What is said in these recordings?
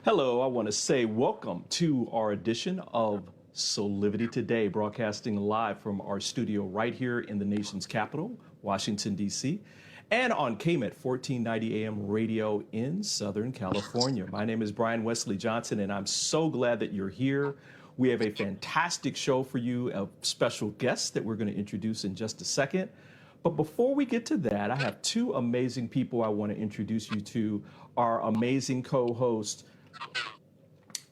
Hello, I want to say welcome to our edition of Soulivity Today, broadcasting live from our studio right here in the nation's capital, Washington, D.C., and on KMET 1490 AM radio in Southern California. My name is Brian Westley Johnson, and I'm so glad that you're here. We have a fantastic show for you, a special guest that we're going to introduce in just a second. But before we get to that, I have two amazing people I want to introduce you to, our amazing co-host,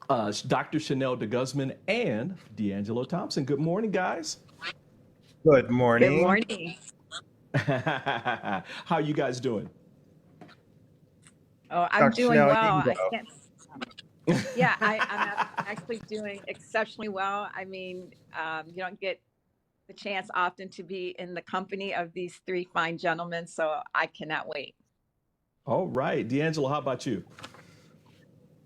Dr. Chanel DeGuzman and D'Angelo Thompson. Good morning, guys. Good morning. Good morning. How you guys doing? Oh, I'm Dr. doing Chanel, well. you I go. can't. Yeah, I'm actually doing exceptionally well. I mean, you don't get the chance often to be in the company of these three fine gentlemen, so I cannot wait. All right. D'Angelo, how about you?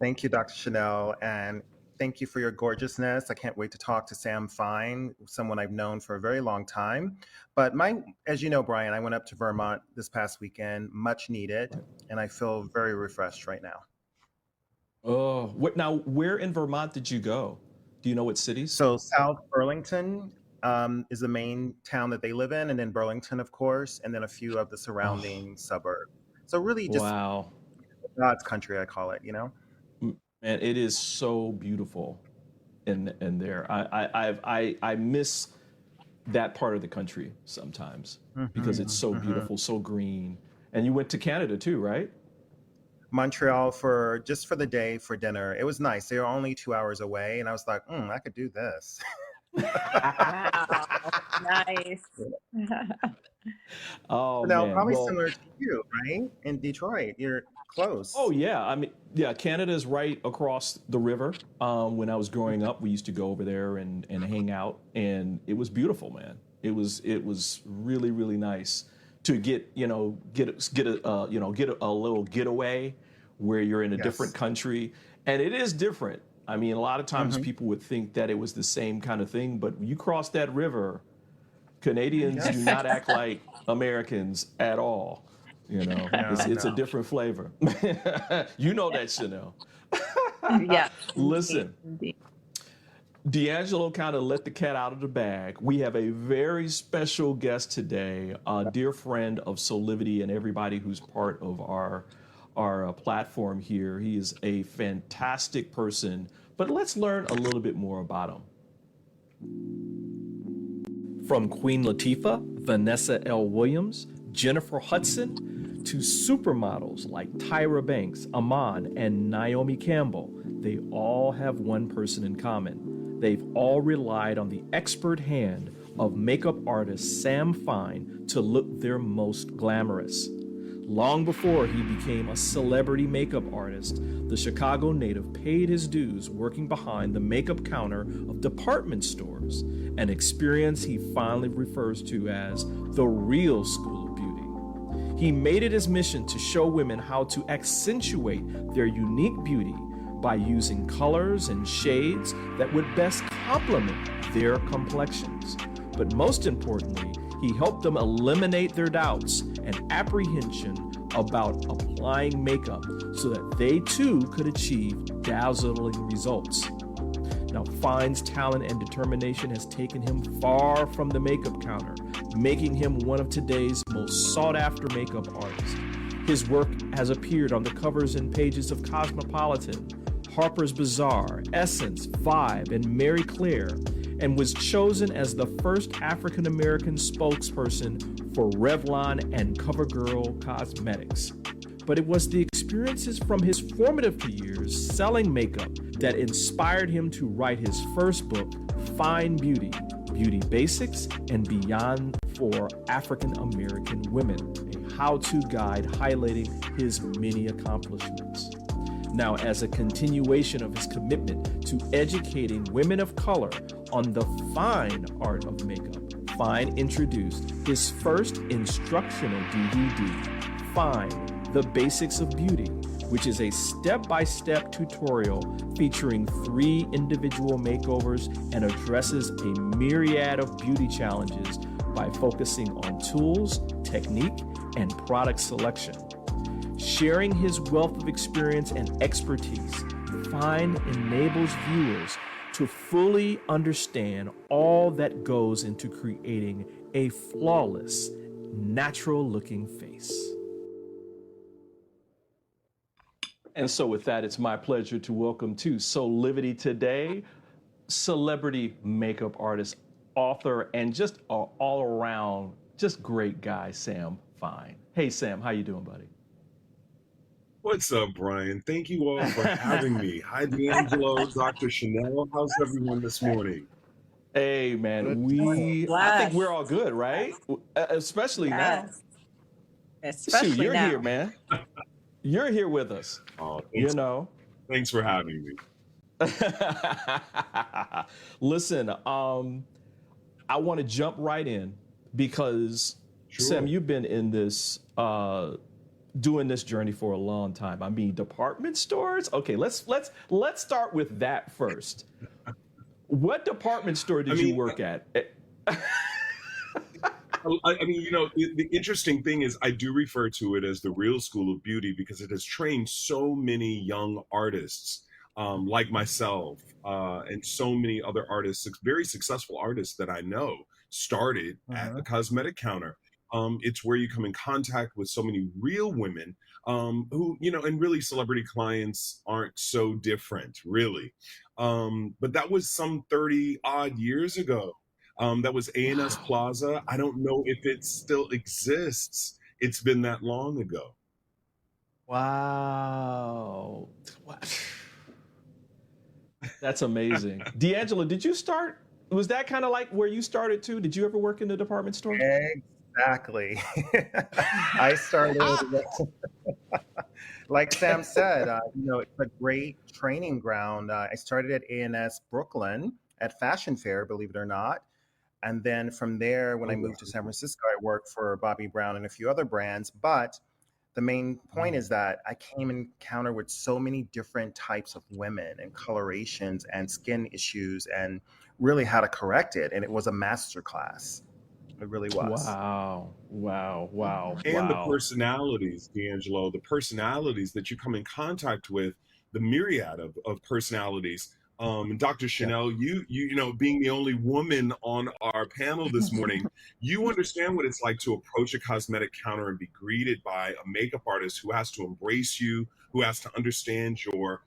Thank you, Dr. Chanel, and thank you for your gorgeousness. I can't wait to talk to Sam Fine, someone I've known for a very long time. But as you know, Brian, I went up to Vermont this past weekend, much needed, and I feel very refreshed right now. Oh, now where in Vermont did you go? Do you know what cities? So South Burlington is the main town that they live in, and then Burlington, of course, and then a few of the surrounding suburbs. So really just Wow. God's country, I call it, you know? Man, it is so beautiful in there. I miss that part of the country sometimes because it's so beautiful, so green. And you went to Canada too, right? Montreal just for the day for dinner. It was nice. They were only 2 hours away, and I was like, I could do this. Wow, nice. Oh, Now, man. probably Well, similar to you, right? In Detroit, you're close. oh, yeah. I mean, yeah, Canada is right across the river. When I was growing up, we used to go over there and hang out, and it was beautiful, man. It was really, really nice to get a little getaway where you're in a different Yes. country, and it is different. I mean, a lot of times people would think that it was the same kind of thing, but you cross that river, Canadians do not act like Americans at all. You know, it's a different flavor. You know that, Chanel. Yes. Listen, Indeed. D'Angelo kind of let the cat out of the bag. We have a very special guest today, a dear friend of Soulivity and everybody who's part of our platform here. He is a fantastic person, but let's learn a little bit more about him. From Queen Latifah, Vanessa L. Williams, Jennifer Hudson, to supermodels like Tyra Banks, Iman, and Naomi Campbell, they all have one person in common. They've all relied on the expert hand of makeup artist Sam Fine to look their most glamorous. Long before he became a celebrity makeup artist, the Chicago native paid his dues working behind the makeup counter of department stores, an experience he finally refers to as the real school of beauty. He made it his mission to show women how to accentuate their unique beauty by using colors and shades that would best complement their complexions. But most importantly, he helped them eliminate their doubts and apprehension about applying makeup so that they too could achieve dazzling results. Now, Fine's talent and determination has taken him far from the makeup counter, making him one of today's most sought-after makeup artists. His work has appeared on the covers and pages of Cosmopolitan, Harper's Bazaar, Essence, Vibe, and Marie Claire, and was chosen as the first African-American spokesperson for Revlon and CoverGirl Cosmetics. But it was the experiences from his formative years selling makeup that inspired him to write his first book, Fine Beauty, Beauty Basics and Beyond for African American Women, a how-to guide highlighting his many accomplishments. Now, as a continuation of his commitment to educating women of color on the fine art of makeup, Fine introduced his first instructional DVD, Fine, The Basics of Beauty, which is a step-by-step tutorial featuring 3 individual makeovers and addresses a myriad of beauty challenges by focusing on tools, technique, and product selection. Sharing his wealth of experience and expertise, Fine enables viewers to fully understand all that goes into creating a flawless, natural-looking face. And so with that, it's my pleasure to welcome to Soulivity today, celebrity makeup artist, author, and just an all-around, just great guy, Sam Fine. Hey, Sam, how you doing, buddy? What's up, Brian? Thank you all for having me. Hi, D'Angelo, Dr. Chanel. How's everyone this morning? Hey, man, I think we're all good, right? Especially now. Especially Shoot, you're now. here, man. You're here with us. Oh, thanks for having me. Listen, I want to jump right in because Sam, you've been in this, doing this journey for a long time. I mean, department stores. Okay, let's start with that first. What department store did you work at? I mean, you know, the interesting thing is I do refer to it as the real school of beauty because it has trained so many young artists like myself and so many other artists, very successful artists that I know started at the cosmetic counter. It's where you come in contact with so many real women who, you know, and really celebrity clients aren't so different, really. But that was some 30 odd years ago. That was A&S Plaza. I don't know if it still exists. It's been that long ago. Wow. That's amazing. D'Angelo, did you start, was that kind of like where you started too? Did you ever work in the department store? Exactly. I started, like Sam said, you know, it's a great training ground. I started at A&S Brooklyn at Fashion Fair, believe it or not. And then from there, when I moved to San Francisco, I worked for Bobbi Brown and a few other brands. But the main point is that I came in encounter with so many different types of women and colorations and skin issues and really how to correct it. And it was a master class. It really was. Wow. And the personalities, D'Angelo, the personalities that you come in contact with, the myriad of personalities. And Dr. Chanel, you know, being the only woman on our panel this morning, you understand what it's like to approach a cosmetic counter and be greeted by a makeup artist who has to embrace you, who has to understand your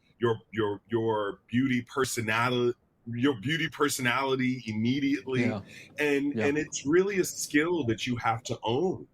beauty personality. Your beauty personality immediately, and it's really a skill that you have to own.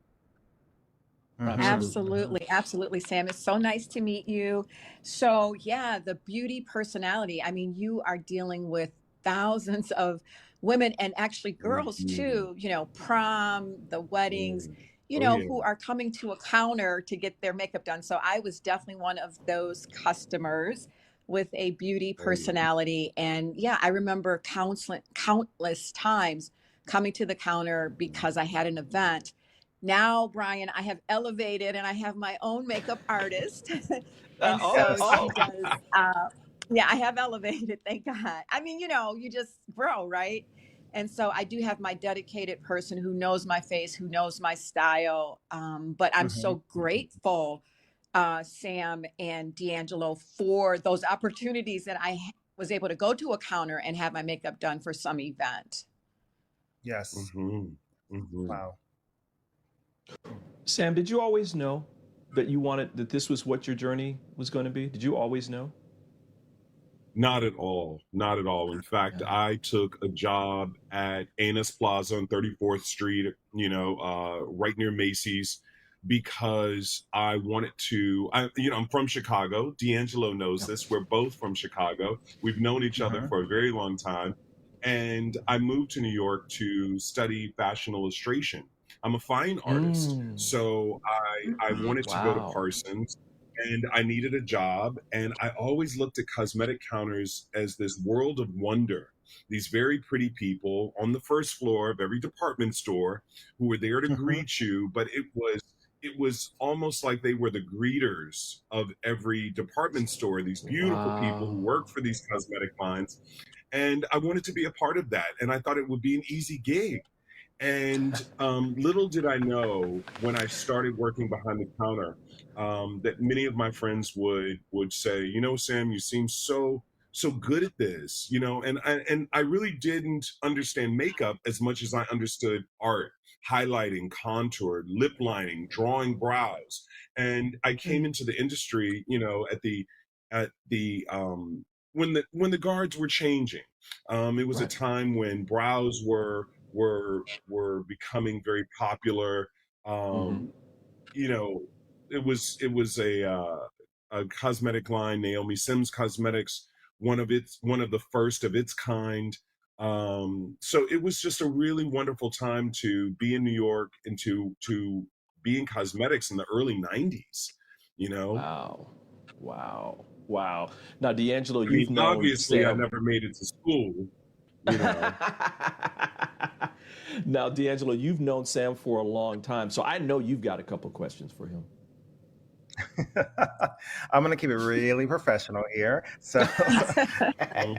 Absolutely, Sam. It's so nice to meet you. So yeah, the beauty personality. I mean, you are dealing with thousands of women and actually girls too, you know, prom, the weddings, you know, who are coming to a counter to get their makeup done. So I was definitely one of those customers with a beauty personality. And yeah, I remember countless times coming to the counter because I had an event. Now, Brian, I have elevated and I have my own makeup artist. She does, yeah, I have elevated, thank God. I mean, you know, you just grow, right? And so I do have my dedicated person who knows my face, who knows my style. But I'm so grateful, Sam and D'Angelo, for those opportunities that I was able to go to a counter and have my makeup done for some event. Yes. Wow. Sam, did you always know that this was what your journey was going to be? Did you always know? Not at all. Not at all. In fact, I took a job at A&S Plaza on 34th Street, you know, right near Macy's, because I wanted to, you know, I'm from Chicago. D'Angelo knows this. We're both from Chicago. We've known each other for a very long time. and I moved to New York to study fashion illustration. I'm a fine artist, so I wanted to go to Wow. Parsons, and I needed a job, and I always looked at cosmetic counters as this world of wonder. These very pretty people on the first floor of every department store who were there to Hmm. greet you, but it was almost like they were the greeters of every department store, these beautiful people who Wow. work for these cosmetic lines. And I wanted to be a part of that. And I thought it would be an easy gig. And little did I know when I started working behind the counter, that many of my friends would say, Sam, you seem so good at this, and I really didn't understand makeup as much as I understood art, highlighting, contour, lip lining, drawing brows. And I came into the industry, at the when the guards were changing. It was a Right. time when brows were becoming very popular. Hmm. Um, you know, it was a cosmetic line, Naomi Sims Cosmetics, one of the first of its kind. So it was just a really wonderful time to be in New York and to be in cosmetics in the early '90s. You know, Wow. Wow. Wow. Now, D'Angelo, I mean, you've known obviously, I Sam. never made it to school. You know, Now, D'Angelo, you've known Sam for a long time, so I know you've got a couple questions for him. I'm going to keep it really professional here. So, Mhm,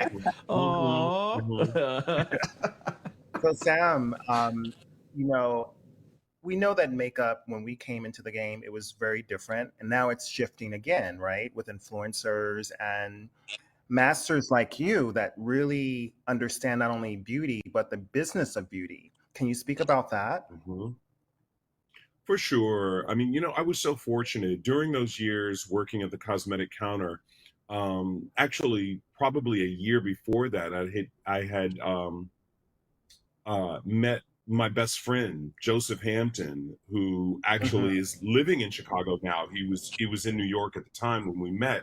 mhm, mhm. Aww. so Sam, you know, we know that makeup, when we came into the game, it was very different. And now it's shifting again, right? With influencers and masters like you that really understand not only beauty, but the business of beauty. Can you speak about that? Mhm. For sure. I mean, I was so fortunate during those years working at the cosmetic counter. Actually, probably a year before that, I had met my best friend Joseph Hampton, who Hmm. actually is living in Chicago now. He was in New York at the time when we met,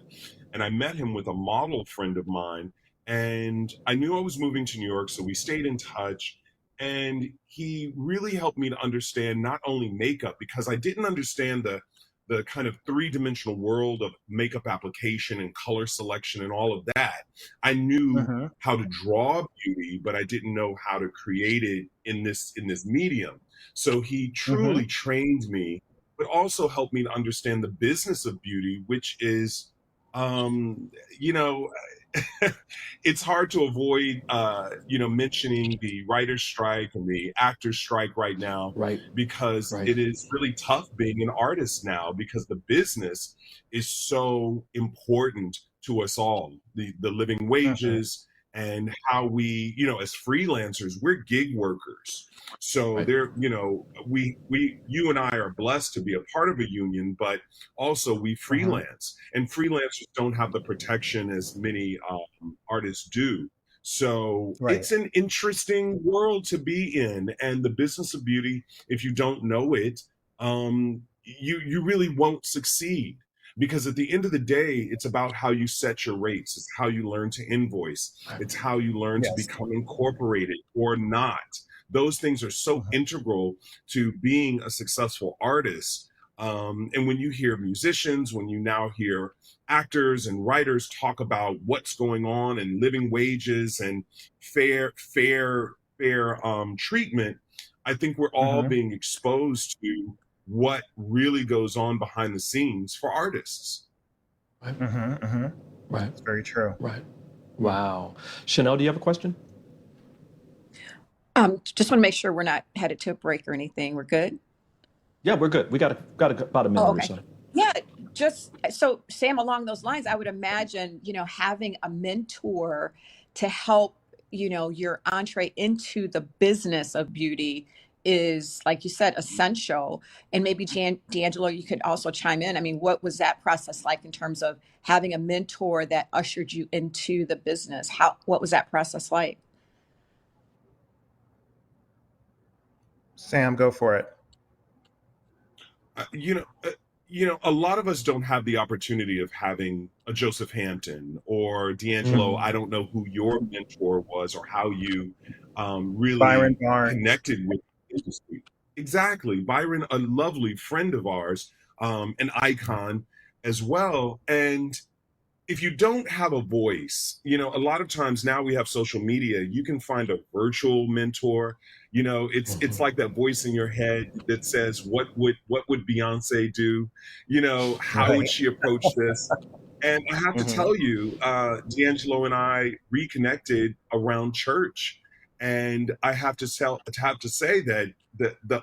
and I met him with a model friend of mine. And I knew I was moving to New York, so we stayed in touch. And he really helped me to understand not only makeup, because I didn't understand the kind of three-dimensional world of makeup application and color selection and all of that. I knew Hmm. how to draw beauty, but I didn't know how to create it in this medium. So he Hmm. truly trained me, but also helped me to understand the business of beauty, which is, um, you know, it's hard to avoid, mentioning the writer's strike and the actor's strike right now, Right. because Right. it is really tough being an artist now because the business is so important to us all. The living Hmm. wages and how we, as freelancers, we're gig workers. So Right. there, you and I are blessed to be a part of a union, but also we Hmm. freelance, and freelancers don't have the protection as many artists do. So Right. it's an interesting world to be in, and the business of beauty, if you don't know it, you really won't succeed, because at the end of the day, it's about how you set your rates. It's how you learn to invoice. Right. It's how you learn to Yes. become incorporated or not. Those things are so Hmm. integral to being a successful artist. And when you hear musicians, when you now hear actors and writers talk about what's going on and living wages and fair treatment, I think we're all Hmm. being exposed to what really goes on behind the scenes for artists. Right. Hmm. Hmm. Right. It's very true. Right. Wow. Chanel, do you have a question? Just want to make sure we're not headed to a break or anything. We're good. Yeah, we're good. We got about a Oh, minute or okay. so. Yeah, just so Sam, along those lines, I would imagine, having a mentor to help, your entree into the business of beauty is, like you said, essential. And maybe D'Angelo, you could also chime in. I mean, what was that process like in terms of having a mentor that ushered you into the business? What was that process like? Sam, go for it. Uh, you know, uh, a lot of us don't have the opportunity of having a Joseph Hampton or D'Angelo. I don't know who your mentor was or how you Byron really Barnes. connected with the industry. Exactly. Byron, a lovely friend of ours, an icon as well. And if you don't have a voice, a lot of times now we have social media, you can find a virtual mentor. It's like that voice in your head that says, what would Beyonce do? How would Right. she approach this? And I have to tell you, D'Angelo and I reconnected around church. And I have to say that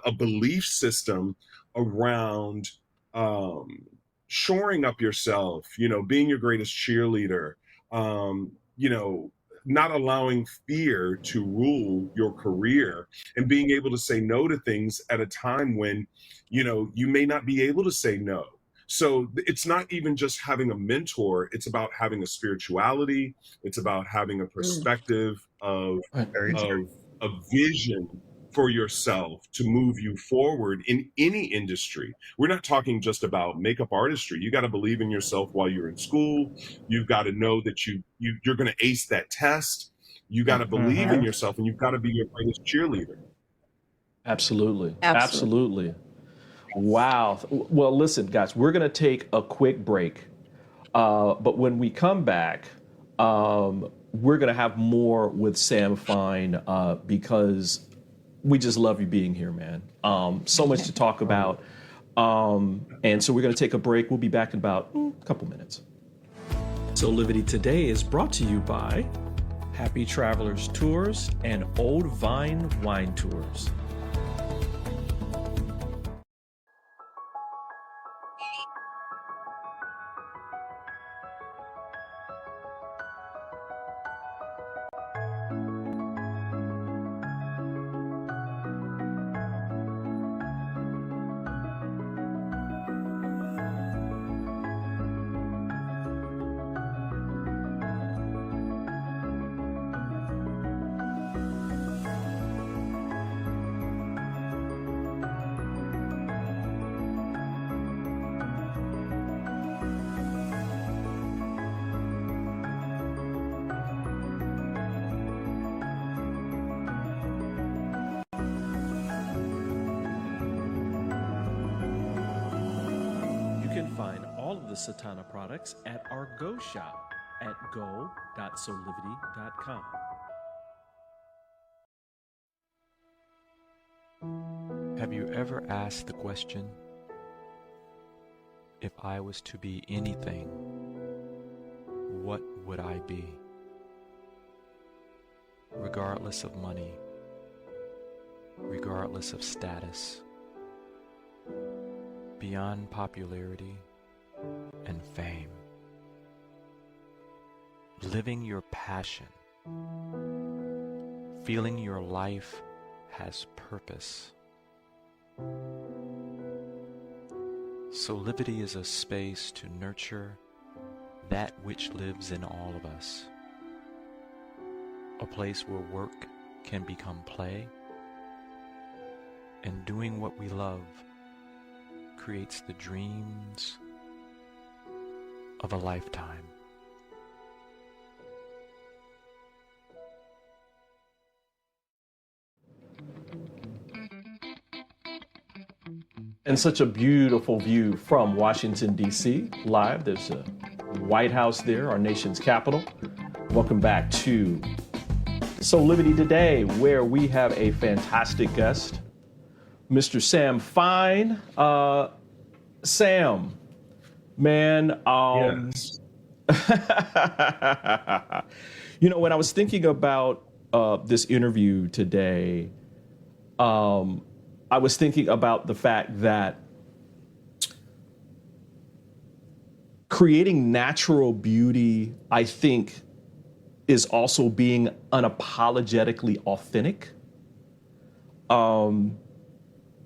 a belief system around um, shoring up yourself, being your greatest cheerleader, um, you know, not allowing fear to rule your career and being able to say no to things at a time when, you may not be able to say no. So it's not even just having a mentor, it's about having a spirituality, it's about having a Mm. perspective of Very true. of a vision for yourself to move you forward in any industry. We're not talking just about makeup artistry. You got to believe in yourself while you're in school. You've got to know that you're going to ace that test. You got to believe in yourself, and you've got to be your greatest cheerleader. Absolutely. Absolutely. Absolutely. Wow. Well, listen, guys, we're going to take a quick break. But when we come back, we're going to have more with Sam Fine because we just love you being here, man. So much to talk about. And so we're going to take a break. We'll be back in about a couple minutes. Soulivity Today is brought to you by Happy Travelers Tours and Old Vine Wine Tours. You can find all of the Satana products at our Go shop at go.soulivity.com. Have you ever asked the question, if I was to be anything, what would I be? Regardless of money, regardless of status, beyond popularity and fame. Living your passion, feeling your life has purpose. Soulivity is a space to nurture that which lives in all of us. A place where work can become play, and doing what we love creates the dreams of a lifetime. And such a beautiful view from Washington, D.C. live. There's a White House there, our nation's capital. Welcome back to Soulivity Today, where we have a fantastic guest, Mr. Sam Fine. Sam, man, Yes. when I was thinking about this interview today, I was thinking about the fact that creating natural beauty, I think, is also being unapologetically authentic.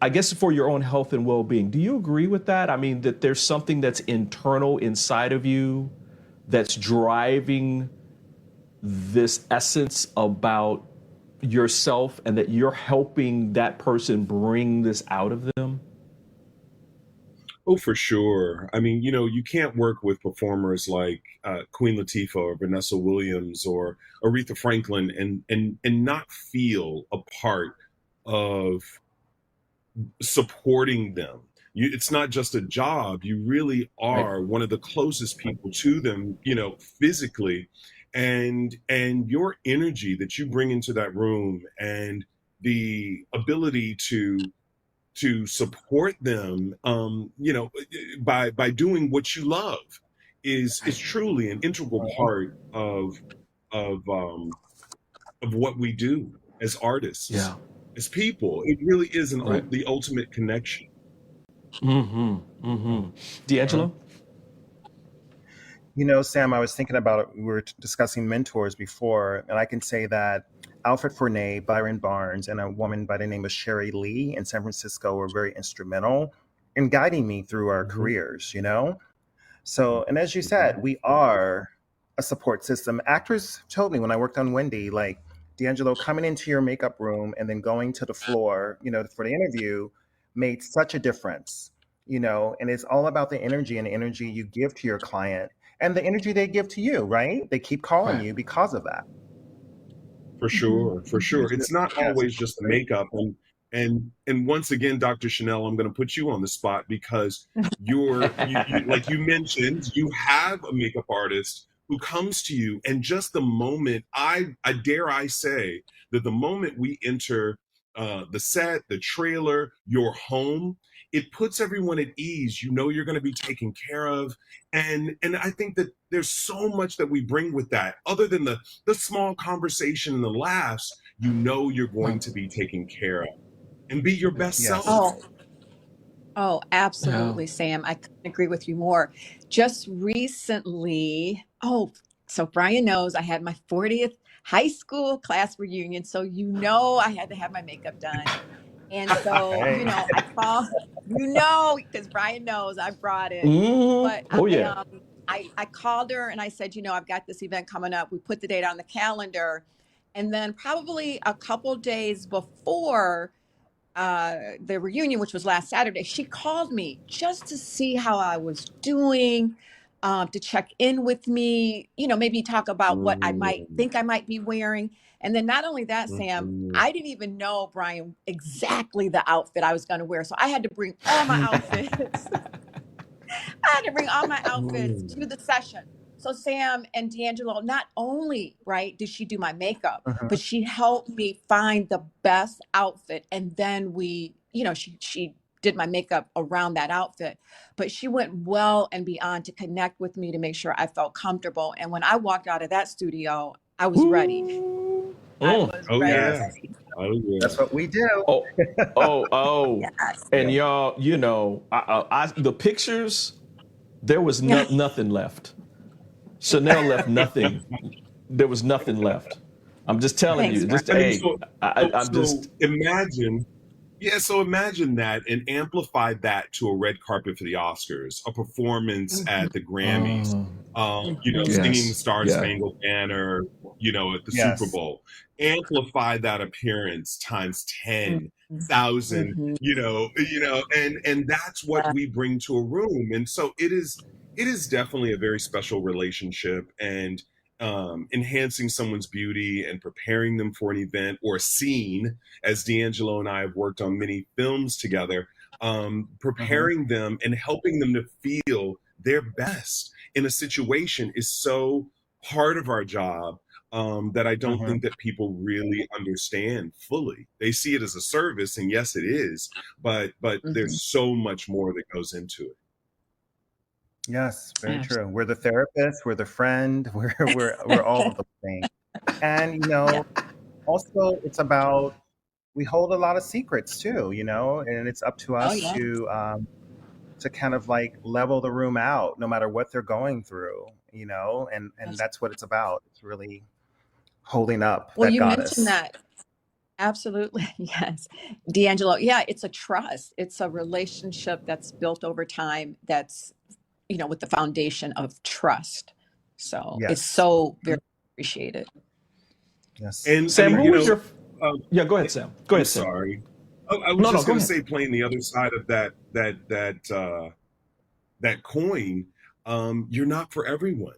I guess for your own health and well-being. Do you agree with that? I mean, that there's something that's internal inside of you that's driving this essence about yourself and that you're helping that person bring this out of them? Oh, for sure. I mean, you can't work with performers like Queen Latifah or Vanessa Williams or Aretha Franklin and not feel a part of supporting them. It's not just a job. You really Right. are one of the closest people to them, physically, and your energy that you bring into that room and the ability to support them, by doing what you love is truly an integral part of what we do as artists, Yeah. as people. It really is Right. the ultimate connection. D'Angelo? Sam, I was thinking about it. We were discussing mentors before, and I can say that Alfred Fournet, Byron Barnes, and a woman by the name of Sherry Lee in San Francisco were very instrumental in guiding me through our careers. So, and as you said, we are a support system. Actors told me when I worked on Wendy, like, D'Angelo, coming into your makeup room and then going to the floor, for the interview made such a difference. And it's all about the energy and the energy you give to your client and the energy they give to you, right? They keep calling Right. you because of that. For sure, for sure. It's not Yes. always just the makeup. And once again, Dr. Chanel, I'm going to put you on the spot because like you mentioned, you have a makeup artist who comes to you, and just the moment I dare I say that the moment we enter the set, the trailer, your home, it puts everyone at ease. You're going to be taken care of, and I think that there's so much that we bring with that, other than the small conversation and the laughs. You're going to be taken care of and be your best Yes. self. Oh, absolutely, Sam. I couldn't agree with you more. Just recently, so Brian knows I had my 40th high school class reunion. So, I had to have my makeup done. And so, Hey. I call, because Brian knows I brought it. But Oh, yeah. I called her and I said, I've got this event coming up. We put the date on the calendar. And then probably a couple days before the reunion, which was last Saturday, she called me just to see how I was doing, to check in with me, maybe talk about what I might think I might be wearing. And then not only that, Sam, I didn't even know, Brian, exactly the outfit I was going to wear. So I had to bring all my outfits. I had to bring all my outfits to the session. So Sam and D'Angelo, not only, right, did she do my makeup, but she helped me find the best outfit. And then she did my makeup around that outfit, but she went well and beyond to connect with me to make sure I felt comfortable. And when I walked out of that studio, I was ready. I was Oh ready. yeah. Oh yeah. That's what we do. Oh. Yes. And y'all, the pictures, there was nothing left. Chanel left nothing. There was nothing left. I'm just telling Thanks, you. Just Brian. Imagine. Yeah, so imagine that and amplify that to a red carpet for the Oscars, a performance at the Grammys, singing the Star Spangled Banner, at the Super Yes. Bowl. Amplify that appearance times 10,000, and that's what we bring to a room. And so it is definitely a very special relationship, and enhancing someone's beauty and preparing them for an event or a scene, as D'Angelo and I have worked on many films together, preparing them and helping them to feel their best in a situation is so part of our job, that I don't think that people really understand fully. They see it as a service, and yes, it is, but there's so much more that goes into it. Yes, very true. We're the therapist, we're the friend, we're all of the things. And also it's about, we hold a lot of secrets too, and it's up to us to kind of like level the room out no matter what they're going through, and that's what it's about. It's really holding up that you goddess. mentioned that. Absolutely. Yes. D'Angelo. Yeah, it's a trust. It's a relationship that's built over time. That's, with the foundation of trust. So it's so very appreciated. Yes. And Sam, who was your? Yeah, go ahead, Sam. Go ahead, Sam. Sorry. I was just going to say, playing the other side of that that coin, you're not for everyone.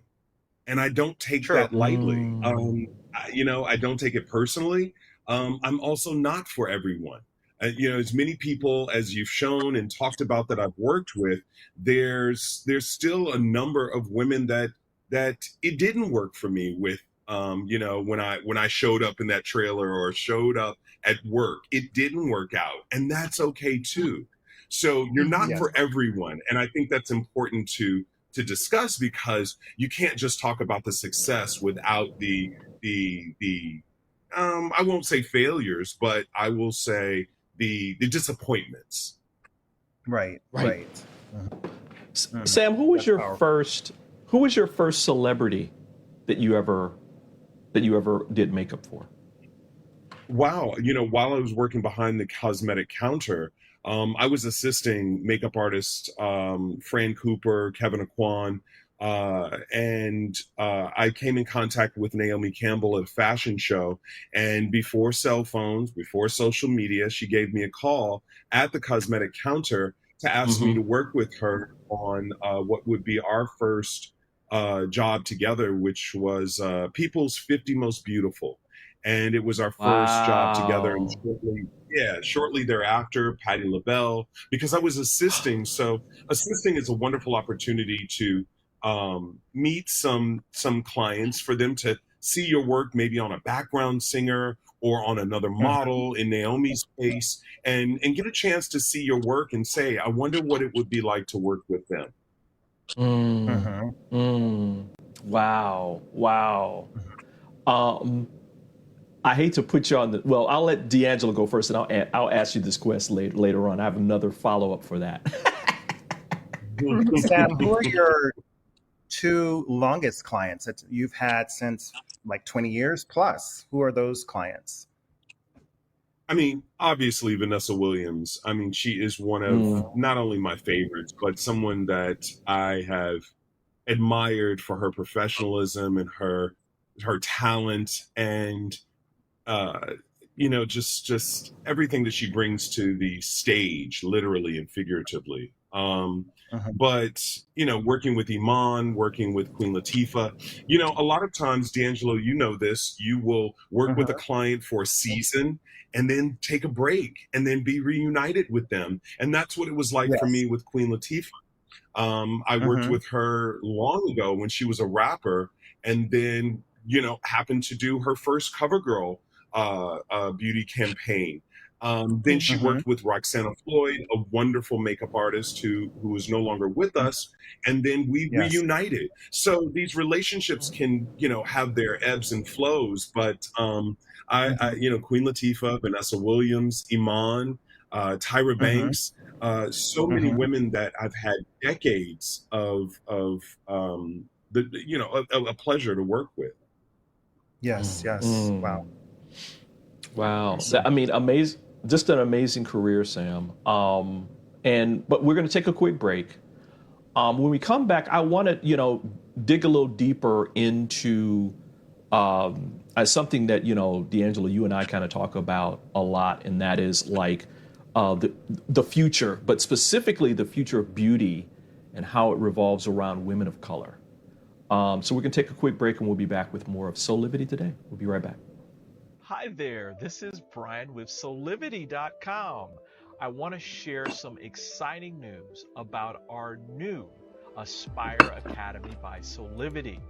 And I don't take True. that lightly. Mm. I don't take it personally. I'm also not for everyone. As many people as you've shown and talked about that I've worked with, there's still a number of women that it didn't work for me with. When I showed up in that trailer or showed up at work, it didn't work out, and that's okay too. So you're not Yes. for everyone, and I think that's important to discuss, because you can't just talk about the success without the I won't say failures, but I will say the disappointments. Right. Right. Right. Mhm. Mhm. Sam, who was That's your powerful. first celebrity that you ever did makeup for? Wow, while I was working behind the cosmetic counter, I was assisting makeup artist Fran Cooper, Kevin Aquan, and I came in contact with Naomi Campbell at a fashion show. And before cell phones, before social media, she gave me a call at the cosmetic counter to ask me Mm-hmm. to work with her on what would be our first job together, which was People's 50 Most Beautiful. And it was our first job together. And Wow. shortly thereafter, Patti LaBelle, because I was assisting. So assisting is a wonderful opportunity to meet some clients, for them to see your work, maybe on a background singer or on another Mhm. model in Naomi's case, and get a chance to see your work and say, I wonder what it would be like to work with them. Mm. Mhm. Mm. Wow. Wow. Mhm. Um, I hate to put you on the. Well, I'll let D'Angelo go first, and I'll ask you this question later on. I have another follow up for that. Sam, who are your two longest clients that you've had since like 20 years plus? Who are those clients? I mean, obviously Vanessa Williams. I mean, she is one of Mm. Mhm. not only my favorites, but someone that I have admired for her professionalism and her talent, and uh, just everything that she brings to the stage, literally and figuratively. Mhm. But working with Iman, working with Queen Latifah, a lot of times, D'Angelo, this, you will work with a Mhm. client for a season and then take a break and then be reunited with them. And that's what it was like for Yes. me with Queen Latifah. I worked Mhm. with her long ago when she was a rapper, and then happened to do her first CoverGirl beauty campaign. Then she Mhm. worked with Roxana Floyd, a wonderful makeup artist who is no longer with us, and then we Yes. reunited. So these relationships can have their ebbs and flows, but Mhm. Queen Latifah, Vanessa Williams, Iman, Tyra Mhm. Banks, so many Mhm. women that I've had decades of a pleasure to work with. Yes. Mm. Yes. Wow. Mm. Wow. Awesome. I mean, amazing. Just an amazing career, Sam. But we're going to take a quick break. When we come back, I want to, dig a little deeper into something that, D'Angelo, you and I kind of talk about a lot, and that is like the future, but specifically the future of beauty and how it revolves around women of color. So we're going to take a quick break, and we'll be back with more of Soulivity today. We'll be right back. Hi there, this is Brian with Soulivity.com. I want to share some exciting news about our new Aspire Academy by Soulivity.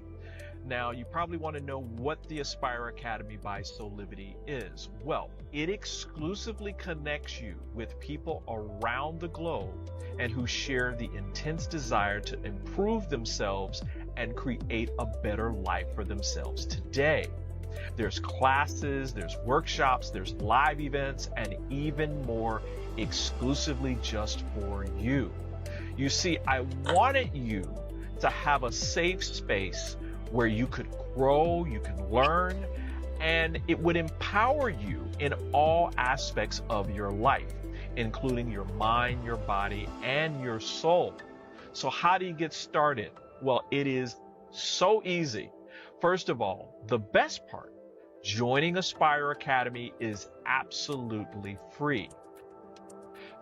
Now, you probably want to know what the Aspire Academy by Soulivity is. Well, it exclusively connects you with people around the globe and who share the intense desire to improve themselves and create a better life for themselves today. There's classes, there's workshops, there's live events, and even more exclusively just for you. You see, I wanted you to have a safe space where you could grow, you can learn, and it would empower you in all aspects of your life, including your mind, your body, and your soul. So how do you get started? Well, it is so easy. First of all, the best part, joining Aspire Academy is absolutely free.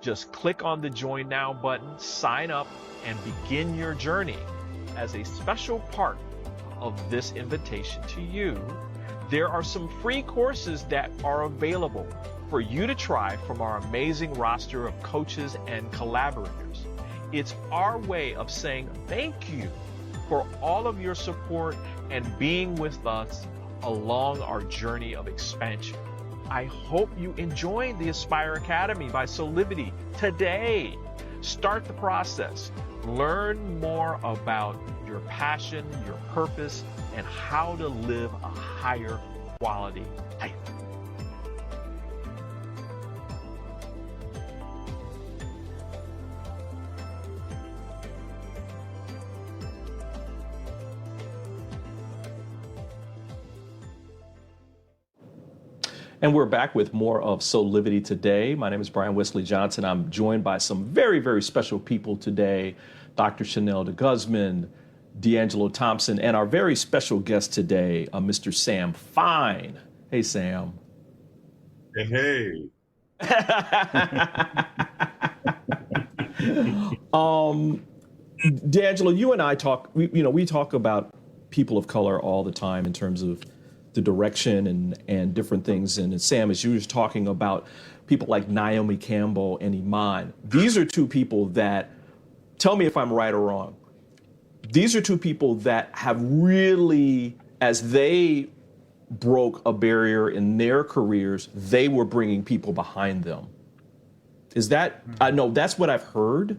Just click on the Join Now button, sign up, and begin your journey. As a special part of this invitation to you, there are some free courses that are available for you to try from our amazing roster of coaches and collaborators. It's our way of saying thank you for all of your support and being with us along our journey of expansion. I hope you enjoyed the Aspire Academy by Soulivity today. Start the process. Learn more about your passion, your purpose, and how to live a higher quality life. And we're back with more of Soulivity today. My name is Brian Westley Johnson. I'm joined by some very, very special people today. Dr. Chanel DeGuzman, D'Angelo Thompson, and our very special guest today, Mr. Sam Fine. Hey, Sam. Hey. D'Angelo, you and I talk, we talk about people of color all the time in terms of the direction and different things. And Sam, as you were talking about people like Naomi Campbell and Iman, these are two people that, tell me if I'm right or wrong, these are two people that have really, as they broke a barrier in their careers, they were bringing people behind them. Is that, I know that's what I've heard.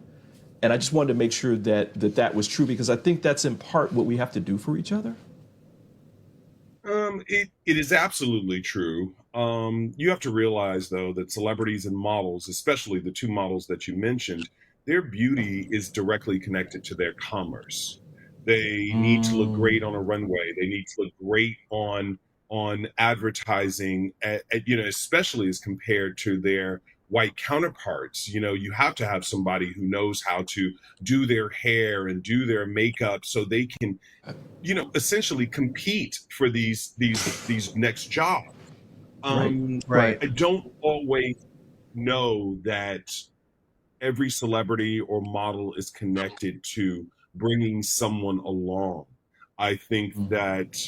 And I just wanted to make sure that was true, because I think that's in part what we have to do for each other. It is absolutely true. You have to realize, though, that celebrities and models, especially the two models that you mentioned, their beauty is directly connected to their commerce. They need to look great on a runway. They need to look great on advertising, especially as compared to their white counterparts. You have to have somebody who knows how to do their hair and do their makeup so they can, essentially compete for these next jobs. Right. I don't always know that every celebrity or model is connected to bringing someone along. I think that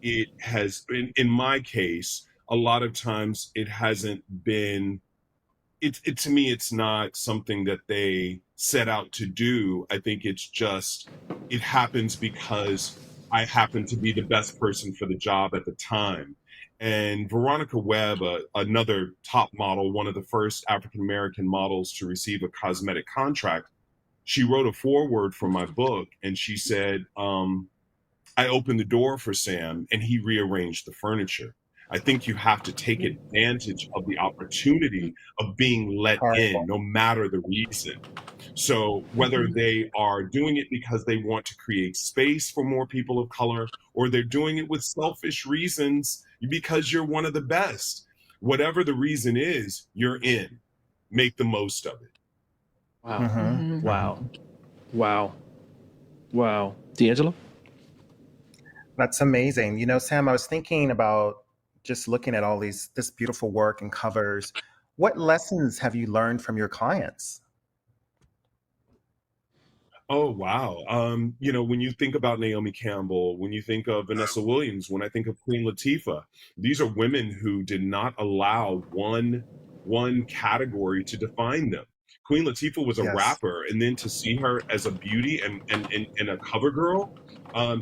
it has been, in my case, a lot of times it hasn't been, to me, it's not something that they set out to do. I think it's just, it happens because I happen to be the best person for the job at the time. And Veronica Webb, another top model, one of the first African-American models to receive a cosmetic contract, she wrote a foreword for my book, and she said, I opened the door for Sam and he rearranged the furniture. I think you have to take advantage of the opportunity of being let in, no matter the reason. So whether they are doing it because they want to create space for more people of color, or they're doing it with selfish reasons because you're one of the best, whatever the reason is, you're in. Make the most of it. Wow. Mm-hmm. Wow. D'Angelo? That's amazing. Sam, I was thinking about just looking at all this beautiful work and covers. What lessons have you learned from your clients? Oh, wow. When you think about Naomi Campbell, when you think of Vanessa Williams, when I think of Queen Latifah, these are women who did not allow one category to define them. Queen Latifah was a rapper, and then to see her as a beauty and a cover girl,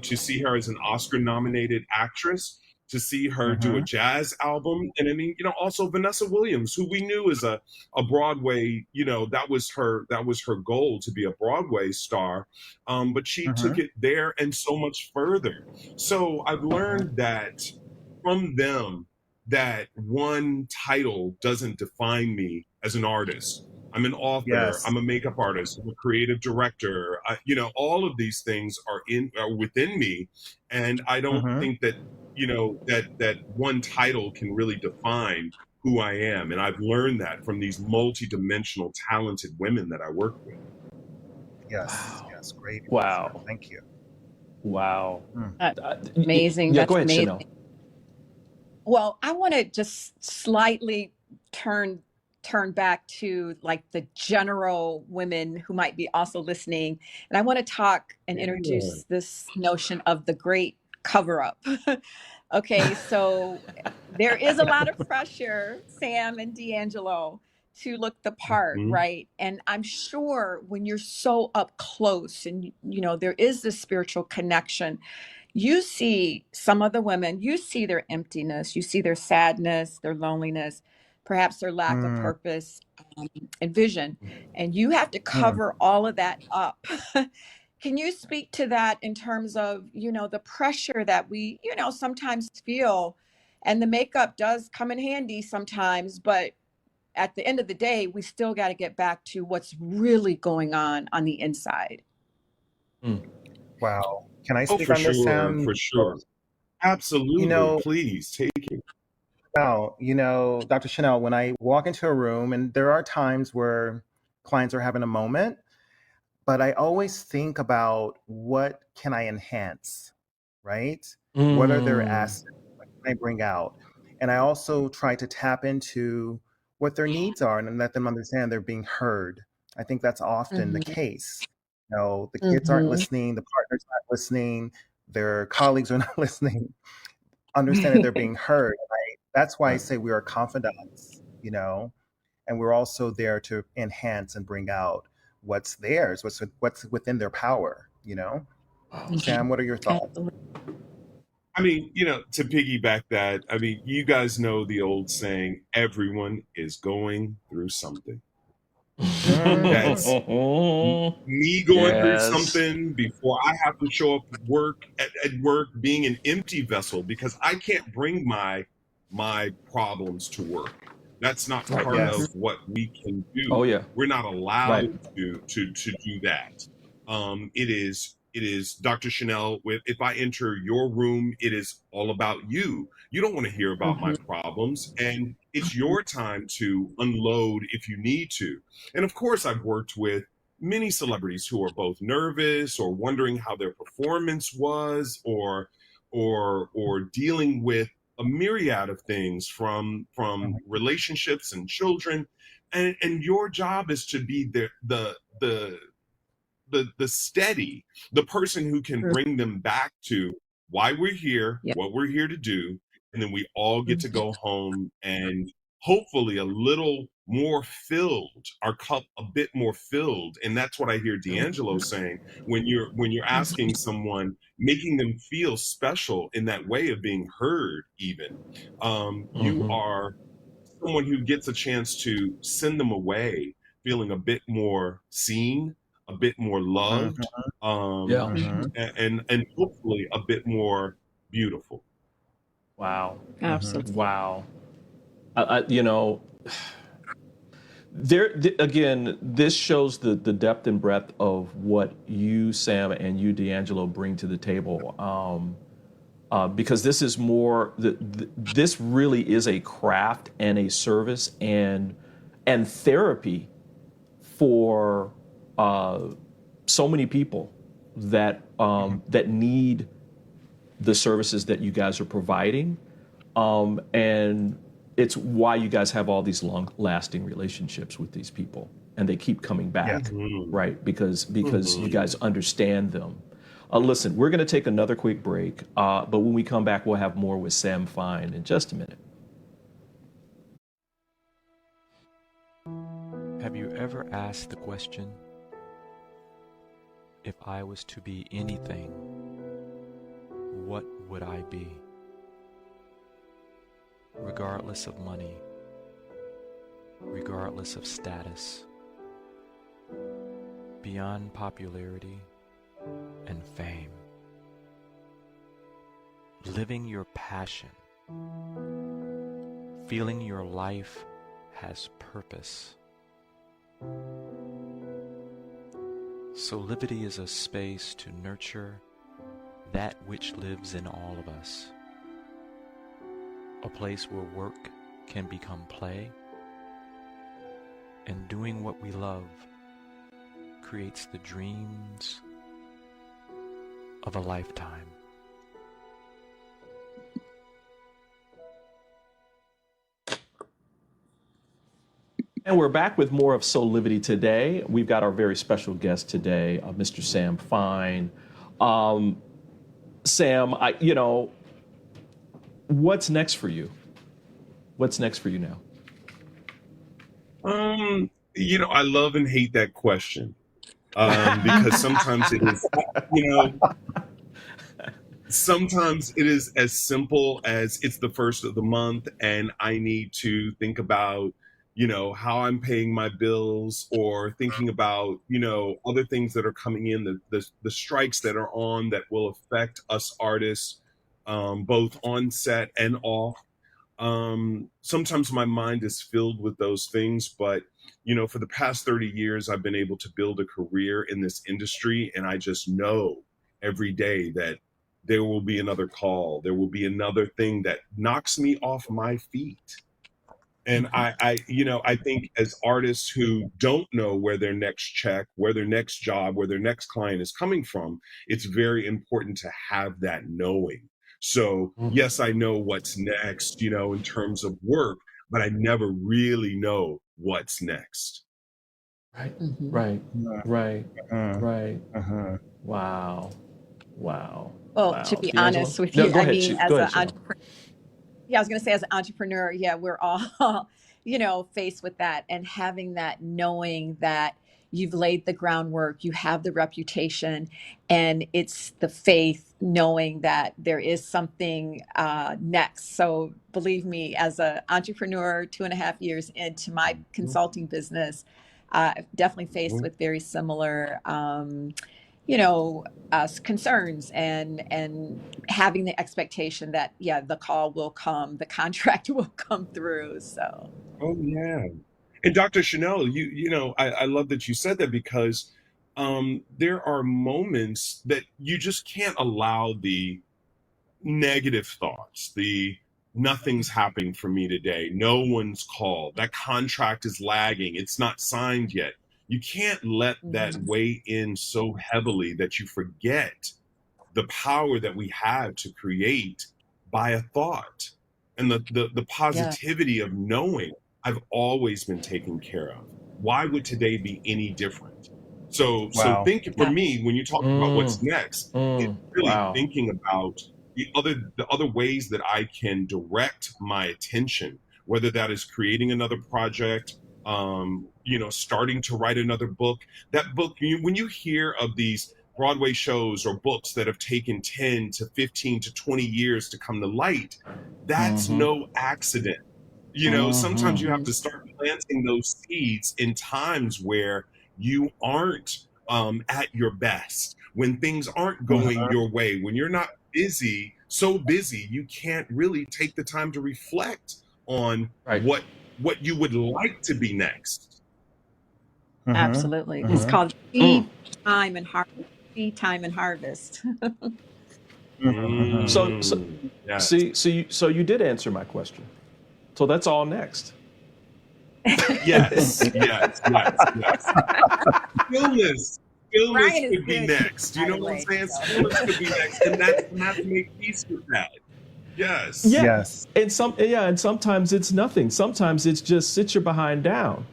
to see her as an Oscar-nominated actress, to see her do a jazz album. And I mean, also Vanessa Williams, who we knew as a Broadway, that was her goal, to be a Broadway star. But she took it there and so much further. So I've learned that from them, that one title doesn't define me as an artist. I'm an author, I'm a makeup artist, I'm a creative director. All of these things are within me. And I don't think that, that one title can really define who I am. And I've learned that from these multidimensional, talented women that I work with. Yes, great. Wow. Thank you. Wow. Amazing. Yeah, That's go ahead, amazing. Chanel. Well, I want to just slightly turn turn back to like the general women who might be also listening. And I want to talk and introduce this notion of the great cover up. Okay, so there is a lot of pressure, Sam and D'Angelo, to look the part, Mhm. right? And I'm sure when you're so up close and, there is this spiritual connection, you see some of the women, you see their emptiness, you see their sadness, their loneliness, perhaps their lack of Mm, purpose and vision. And you have to mm. cover all of that up. Can you speak to that in terms of, the pressure that we, sometimes feel? And the makeup does come in handy sometimes, but at the end of the day, we still got to get back to what's really going on the inside. Mm. Wow. Can I Oh, speak for on this, sure, Sam? for sure. You Absolutely. know, Please take it. Dr. Chanel, when I walk into a room, and there are times where clients are having a moment, but I always think about what can I enhance, right? What are their Mm. assets? What can I bring out? And I also try to tap into what their needs are and let them understand they're being heard. I think that's often the Mm-hmm. case. The kids aren't Mm-hmm. listening, the partner's not listening, their colleagues are not listening. Understand that they're being heard. That's why I Right. say we are confidants, and we're also there to enhance and bring out what's theirs, what's within their power. Wow. Mm-hmm. Sam, what are your thoughts? Absolutely. I mean, to piggyback that, I mean, you guys know the old saying, everyone is going through something. That's me going through Yes. something before I have to show up at work being an empty vessel because I can't bring my problems to work. That's not Right. part Mm-hmm. of Yes. what we can Oh do. yeah. We're not allowed Right. to do that. It is Dr. Chanel. If I enter your room, it is all about you. You don't want to hear about my Mm-hmm. problems, and it's your time to unload if you need to. And of course, I've worked with many celebrities who are both nervous or wondering how their performance was, or dealing with a myriad of things from relationships and children, and your job is to be the steady, the person who can bring them back to why we're here, Yeah. what we're here to do, and then we all get to Mm-hmm. go home and hopefully a little more filled, our cup a bit more filled. And that's what I hear D'Angelo saying when you're asking someone, making them feel special in that way of being heard, even. You Mm-hmm. are someone who gets a chance to send them away feeling a bit more seen, a bit more Mhm, loved, Yeah. Mm-hmm. mhm, and hopefully a bit more beautiful. Wow. mhm. Absolutely. Wow. You know, again, this shows the depth and breadth of what you, Sam, and you, D'Angelo, bring to the table. Because this is more, this really is a craft and a service and therapy for so many people that need the services that you guys are providing, and it's why you guys have all these long-lasting relationships with these people, and they keep coming Yes. back, Mhm. right? Because you Mhm. guys understand them. Listen, we're going to take another quick break, but when we come back, we'll have more with Sam Fine in just a minute. Have you ever asked the question, if I was to be anything, what would I be? Regardless of money, regardless of status, beyond popularity and fame. Living your passion, feeling your life has purpose. Soulivity is a space to nurture that which lives in all of us. A place where work can become play, and doing what we love creates the dreams of a lifetime. And we're back with more of Soulivity today. We've got our very special guest today, Mr. Sam Fine. Sam, what's next for you? What's next for you now? I love and hate that question because sometimes it is, sometimes it is as simple as it's the first of the month and I need to think about, how I'm paying my bills, or thinking about, other things that are coming in, the strikes that are on that will affect us artists, both on set and off. Sometimes my mind is filled with those things, but for the past 30 years, I've been able to build a career in this industry. And I just know every day that there will be another call. There will be another thing that knocks me off my feet. And I think as artists who don't know where their next check, where their next job, where their next client is coming from, it's very important to have that knowing. So yes, I know what's next, in terms of work, but I never really know what's next. Right, Mhm. right. Wow. Well, Wow. to be D'Angelo? honest with No, you, go I ahead, mean, Sheila. as Go an ahead, Sheila. entrepreneur, I was going to say, as an entrepreneur, we're all, faced with that, and having that knowing that you've laid the groundwork, you have the reputation, and it's the faith knowing that there is something next. So believe me, as an entrepreneur, 2.5 years into my consulting business, definitely faced with very similar, concerns, and having the expectation that the call will come, the contract will come through. So Oh yeah. And Dr. Chanel, I love that you said that, because there are moments that you just can't allow the negative thoughts, the nothing's happening for me today, no one's called, that contract is lagging, it's not signed yet. You can't let that weigh in so heavily that you forget the power that we have to create by a thought, and the positivity of knowing I've always been taken care of. Why would today be any different? So Wow. think, for me, when you talk about what's next, it's really Wow. thinking about the other ways that I can direct my attention, whether that is creating another project, starting to write another book. That book, when you hear of these Broadway shows or books that have taken 10 to 15 to 20 years to come to light, that's no accident. Sometimes you have to start planting those seeds in times where you aren't at your best, when things aren't going your way, when you're not so busy, you can't really take the time to reflect on what you would like to be next. absolutely, it's called seed time and harvest. Seed time and harvest. So you did answer my question. So that's all next. Yes. Stillness Brian is could be good, next. You by know the what I'm way, saying? so. Stillness could be next, and that's you have to make peace with that. Yes. Yeah. Yes. And sometimes it's nothing. Sometimes it's just sit your behind down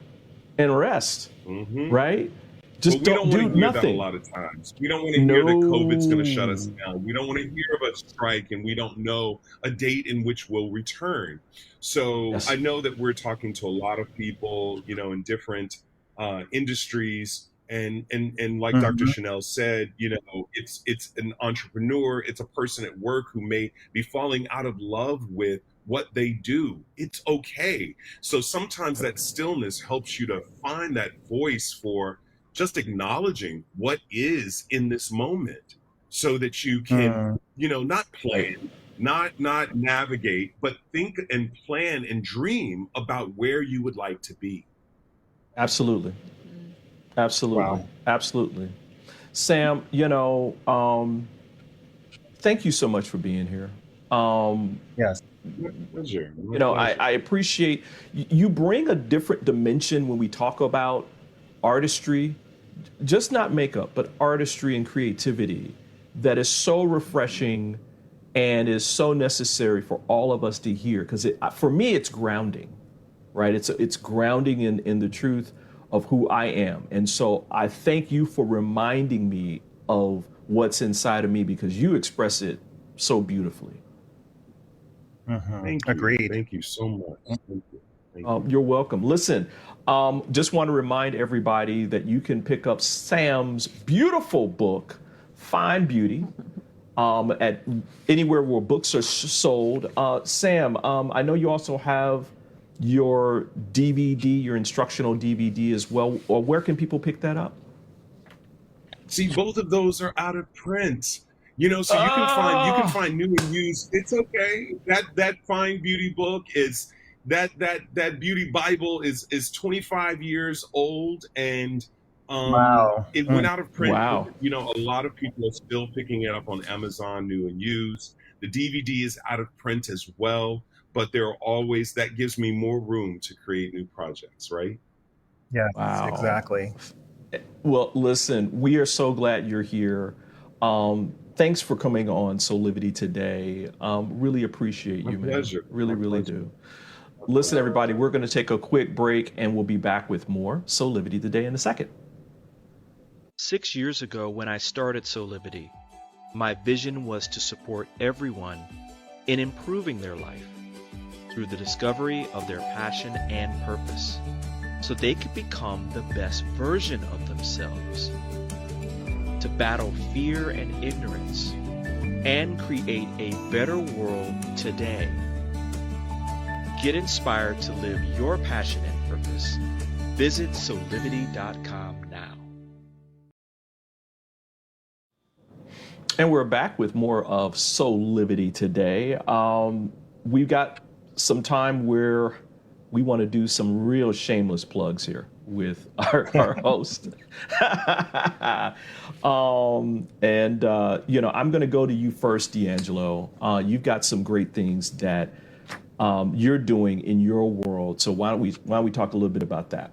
and rest. Right? Just But we don't want do to hear that a nothing. lot of times. We don't want to hear that COVID's going to shut us down. We don't want to hear of a strike, and we don't know a date in which we'll return. So Yes. I know that we're talking to a lot of people, in different industries, and like Dr. Chanel said, it's an entrepreneur, it's a person at work who may be falling out of love with what they do. It's okay. So sometimes that stillness helps you to find that voice for just acknowledging what is in this moment, so that you can, not plan, not navigate, but think and plan and dream about where you would like to be. Absolutely. Wow. Absolutely. Sam, thank you so much for being here. Yes. My pleasure. I appreciate you bring a different dimension when we talk about artistry, just not makeup, but artistry and creativity, that is so refreshing and is so necessary for all of us to hear. Because for me, it's grounding, right? It's grounding in the truth of who I am. And so I thank you for reminding me of what's inside of me, because you express it so beautifully. Thank you. Agreed. Thank you so much. Thank you. Thank you. You're welcome. Listen, just want to remind everybody that you can pick up Sam's beautiful book, Fine Beauty, at anywhere where books are sold. Sam, I know you also have your DVD, your instructional DVD as well. Or where can people pick that up? See, both of those are out of print. You know, so you can find new and used. It's okay. That Fine Beauty book is that beauty Bible is 25 years old, and Wow. it went out of print. Wow. You know, a lot of people are still picking it up on Amazon, new and used. The DVD is out of print as well, but there are always, that gives me more room to create new projects, right? Yes, Wow. exactly. Well, listen, we are so glad you're here. Thanks for coming on Soulivity today. Really appreciate you, man. Pleasure. Really, My really pleasure. do. Listen, everybody, we're going to take a quick break and we'll be back with more Soulivity today in a second. 6 years ago, when I started Soulivity, my vision was to support everyone in improving their life through the discovery of their passion and purpose, so they could become the best version of themselves, to battle fear and ignorance, and create a better world today. Get inspired to live your passion and purpose. Visit Soulivity.com now. And we're back with more of Soulivity today. We've got some time where we want to do some real shameless plugs here with our host. I'm going to go to you first, D'Angelo. You've got some great things that you're doing in your world. So why don't we talk a little bit about that?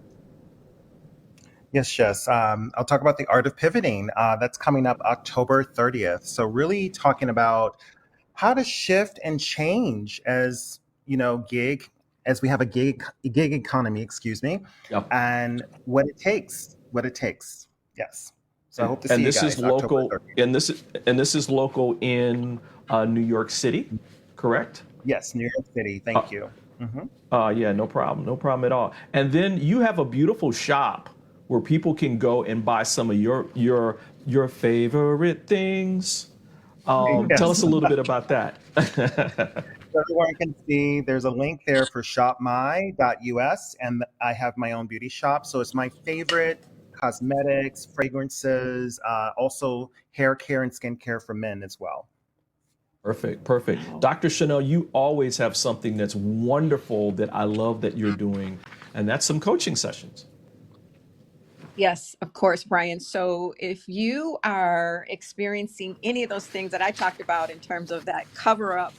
Yes, Jess. I'll talk about the art of pivoting. That's coming up October 30th. So really talking about how to shift and change as, as we have a gig economy, excuse me, Yep. and what it takes. Yes. So I hope to see you this guys is local, October 30th. and this is local in New York City, correct? Yes, New York City. Thank you. Yeah, no problem at all. And then you have a beautiful shop where people can go and buy some of your favorite things. Yes. Tell us a little bit about that. So everyone can see there's a link there for shopmy.us, and I have my own beauty shop. So it's my favorite cosmetics, fragrances, also hair care and skincare for men as well. Perfect. Dr. Chanel, you always have something that's wonderful that I love that you're doing, and that's some coaching sessions. Yes, of course, Brian. So if you are experiencing any of those things that I talked about in terms of that cover up,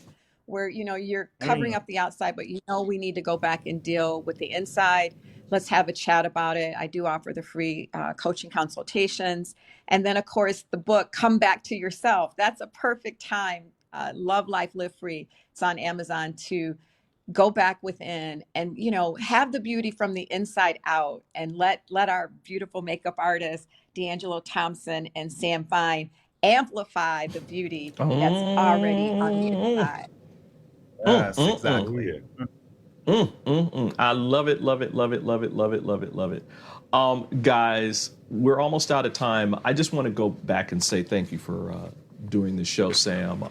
where you're covering up the outside, but we need to go back and deal with the inside, let's have a chat about it. I do offer the free coaching consultations. And then, of course, the book, Come Back to Yourself. That's a perfect time. Love, Life, Live Free. It's on Amazon to go back within and, have the beauty from the inside out, and let our beautiful makeup artists, D'Angelo Thompson and Sam Fine, amplify the beauty that's already on the inside. Yes, exactly. I love it. Guys, we're almost out of time. I just want to go back and say thank you for doing the show, Sam.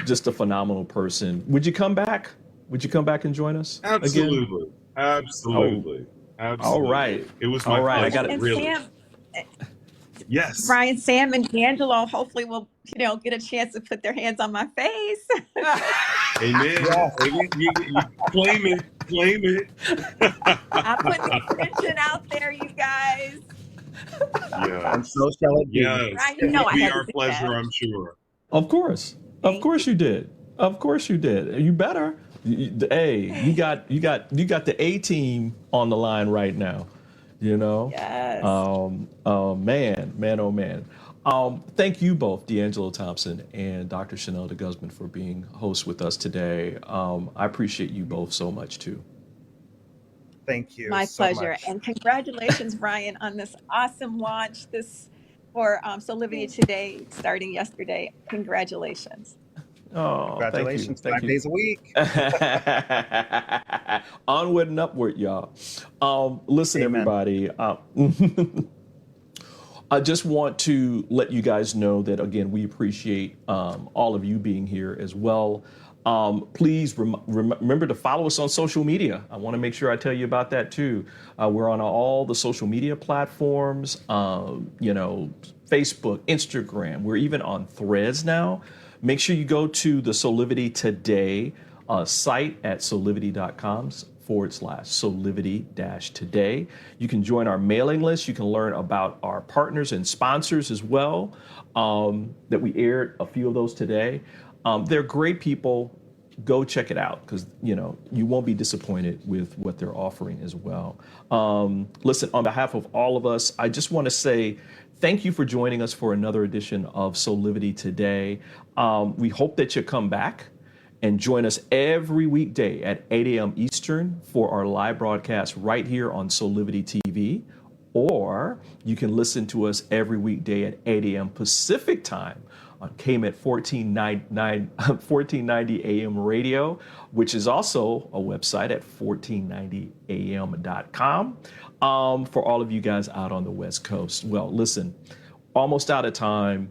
Just a phenomenal person. Would you come back? Would you come back and join us Absolutely. again? Absolutely. All right. It was my All right. pleasure. And Really. Sam, Yes. Brian, Sam, and D'Angelo hopefully will, get a chance to put their hands on my face. Amen. Yes. You claim it. I put the attention out there, you guys. Yeah. And so shall it be. Yes. Right, It would I be had to our do pleasure, that. I'm sure. Of course you did. You better. Hey, you got the A team on the line right now. Yes. Man. Thank you both, D'Angelo Thompson and Dr. Chanel DeGuzman, for being hosts with us today. I appreciate you both so much too. Thank you My so pleasure. much. And congratulations, Brian, on this awesome launch for Soulivity today, starting yesterday. Congratulations. Oh, thank you. Congratulations, Thank 5 you. days a week. Onward and upward, y'all. Listen, Amen. everybody. I just want to let you guys know that, again, we appreciate all of you being here as well. Please remember to follow us on social media. I want to make sure I tell you about that too. We're on all the social media platforms, Facebook, Instagram. We're even on Threads now. Make sure you go to the Soulivity Today site at soulivity.com/Soulivity-today. You can join our mailing list. You can learn about our partners and sponsors as well, that we aired a few of those today. They're great people. Go check it out, because you won't be disappointed with what they're offering as well. Listen, on behalf of all of us, I just want to say thank you for joining us for another edition of Soulivity Today. We hope that you come back and join us every weekday at 8 a.m. Eastern for our live broadcast right here on Soulivity TV. Or you can listen to us every weekday at 8 a.m. Pacific time on KMET 1490 AM radio, which is also a website at 1490am.com, for all of you guys out on the West Coast. Well, listen, almost out of time.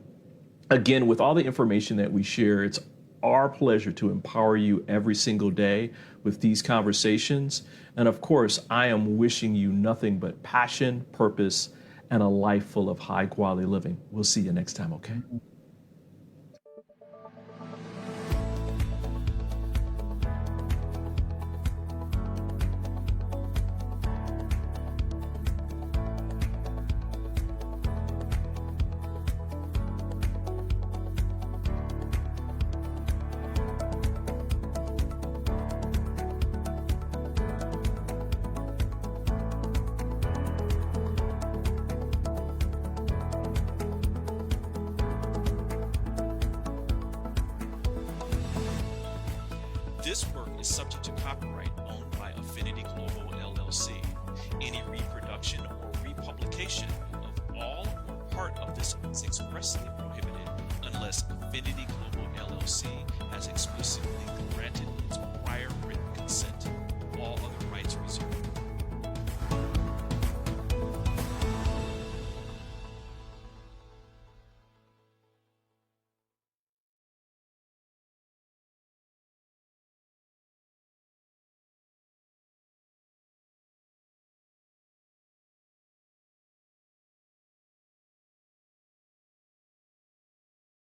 Again, with all the information that we share, it's our pleasure to empower you every single day with these conversations. And of course, I am wishing you nothing but passion, purpose, and a life full of high quality living. We'll see you next time, okay? This work is subject to copyright owned by Affinity Global LLC. Any reproduction or republication of all or part of this is expressly prohibited unless Affinity Global LLC has explicitly granted its prior written